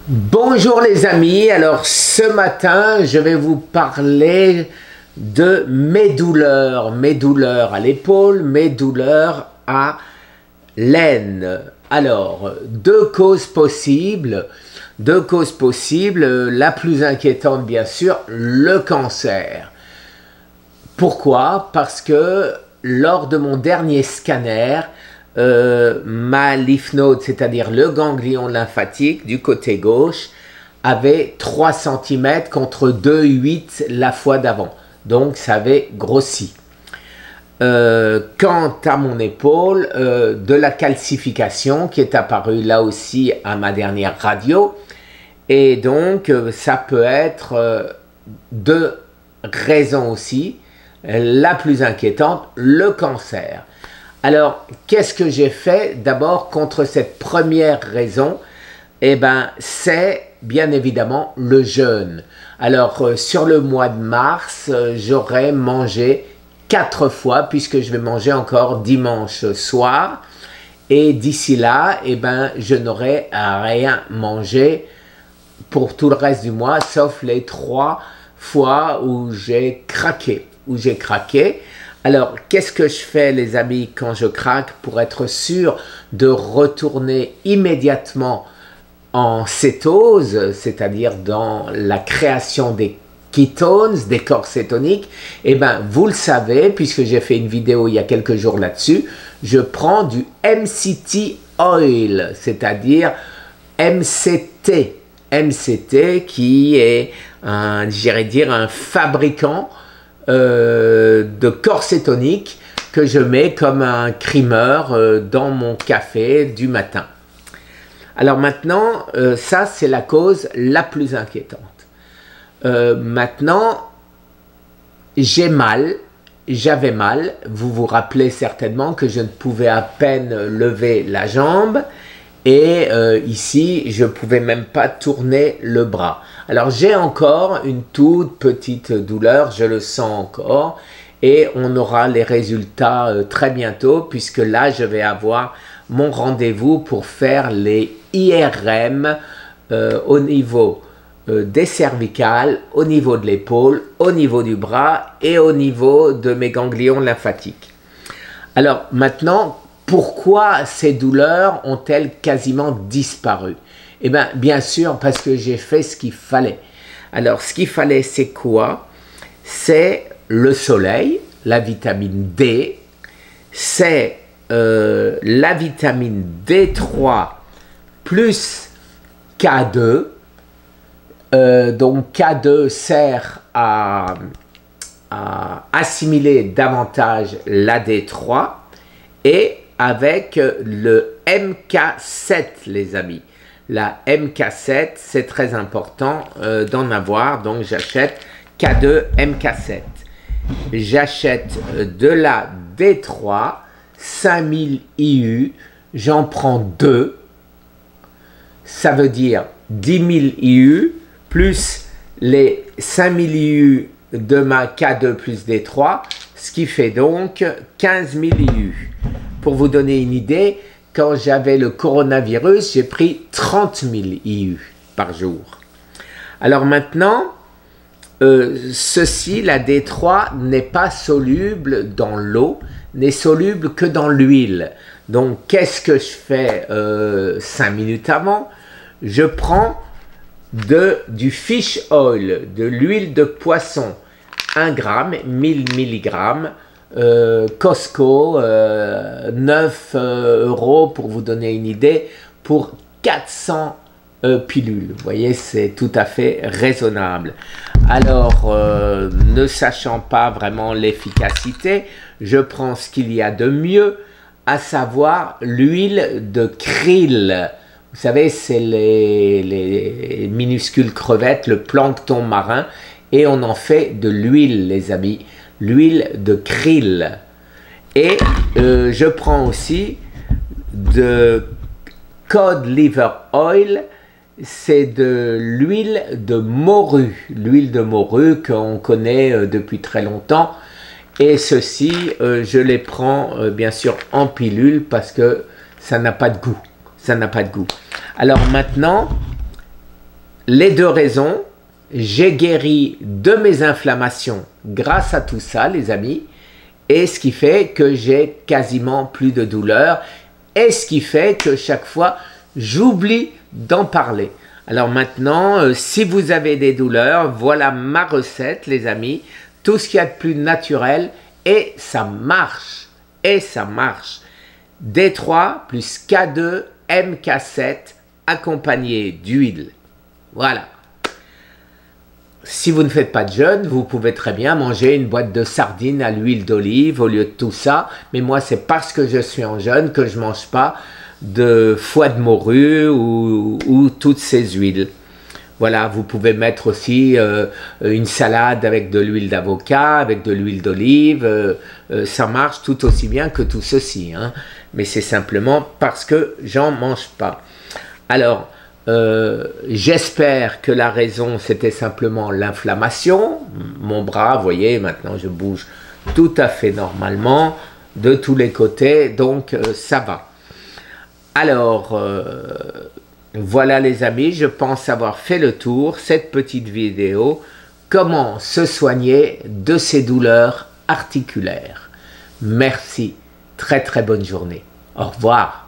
Bonjour les amis, alors ce matin je vais vous parler de mes douleurs à l'épaule, mes douleurs à l'aine. Alors deux causes possibles, la plus inquiétante bien sûr, le cancer. Pourquoi? Parce que lors de mon dernier scanner, ma lymph node, c'est-à-dire le ganglion lymphatique du côté gauche, avait 3 cm contre 2,8 la fois d'avant. Donc ça avait grossi. Quant à mon épaule, de la calcification qui est apparue là aussi à ma dernière radio. Et donc ça peut être deux raisons aussi. La plus inquiétante, le cancer. Alors, qu'est-ce que j'ai fait d'abord contre cette première raison? Eh bien, c'est bien évidemment le jeûne. Alors, sur le mois de mars, j'aurais mangé 4 fois, puisque je vais manger encore dimanche soir. Et d'ici là, eh ben, je n'aurai rien mangé pour tout le reste du mois, sauf les 3 fois où j'ai craqué. Alors, qu'est-ce que je fais, les amis, quand je craque pour être sûr de retourner immédiatement en cétose, c'est-à-dire dans la création des ketones, des corps cétoniques? Eh bien, vous le savez, puisque j'ai fait une vidéo il y a quelques jours là-dessus, je prends du MCT Oil, c'est-à-dire MCT. MCT qui est un fabricant de corps cétonique que je mets comme un creamer dans mon café du matin. Alors maintenant, ça c'est la cause la plus inquiétante. Maintenant, j'avais mal. Vous vous rappelez certainement que je ne pouvais à peine lever la jambe. Et ici, je ne pouvais même pas tourner le bras. Alors, j'ai encore une toute petite douleur, je le sens encore. Et on aura les résultats très bientôt, puisque là, je vais avoir mon rendez-vous pour faire les IRM au niveau des cervicales, au niveau de l'épaule, au niveau du bras et au niveau de mes ganglions lymphatiques. Alors, maintenant, pourquoi ces douleurs ont-elles quasiment disparu? Eh bien, bien sûr, parce que j'ai fait ce qu'il fallait. Alors, ce qu'il fallait, c'est quoi? C'est le soleil, la vitamine D, c'est la vitamine D3 plus K2. Donc, K2 sert à assimiler davantage la D3 et avec le MK7, les amis. La MK7, c'est très important d'en avoir, donc j'achète K2 MK7. J'achète de la D3, 5000 IU, j'en prends 2, ça veut dire 10 000 IU, plus les 5000 IU de ma K2 plus D3, ce qui fait donc 15 000 IU. Pour vous donner une idée, quand j'avais le coronavirus, j'ai pris 30 000 IU par jour. Alors maintenant, ceci, la D3, n'est pas soluble dans l'eau, n'est soluble que dans l'huile. Donc, qu'est-ce que je fais 5 minutes avant? Je prends du fish oil, de l'huile de poisson, 1 gramme, 1000 mg, Costco, 9 € pour vous donner une idée, pour 400 pilules. Vous voyez, c'est tout à fait raisonnable. Alors, ne sachant pas vraiment l'efficacité, je prends ce qu'il y a de mieux, à savoir l'huile de krill. Vous savez, c'est les minuscules crevettes, le plancton marin, et on en fait de l'huile, les amis. L'huile de krill. Et je prends aussi de cod liver oil, c'est de l'huile de morue. L'huile de morue qu'on connaît depuis très longtemps. Et ceci, je les prends bien sûr en pilule parce que ça n'a pas de goût. Ça n'a pas de goût. Alors maintenant, les deux raisons, j'ai guéri de mes inflammations grâce à tout ça, les amis, et ce qui fait que j'ai quasiment plus de douleur, et ce qui fait que chaque fois, j'oublie d'en parler. Alors maintenant, si vous avez des douleurs, voilà ma recette, les amis, tout ce qu'il y a de plus naturel, et ça marche, D3 plus K2 MK7 accompagné d'huile. Voilà. Si vous ne faites pas de jeûne, vous pouvez très bien manger une boîte de sardines à l'huile d'olive au lieu de tout ça. Mais moi, c'est parce que je suis en jeûne que je ne mange pas de foie de morue ou toutes ces huiles. Voilà, vous pouvez mettre aussi une salade avec de l'huile d'avocat, avec de l'huile d'olive. Ça marche tout aussi bien que tout ceci, hein. Mais c'est simplement parce que j'en mange pas. Alors, j'espère que la raison, c'était simplement l'inflammation. Mon bras, vous voyez, maintenant je bouge tout à fait normalement, de tous les côtés, donc ça va. Alors, voilà les amis, je pense avoir fait le tour, cette petite vidéo, comment se soigner de ces douleurs articulaires. Merci, très très bonne journée. Au revoir.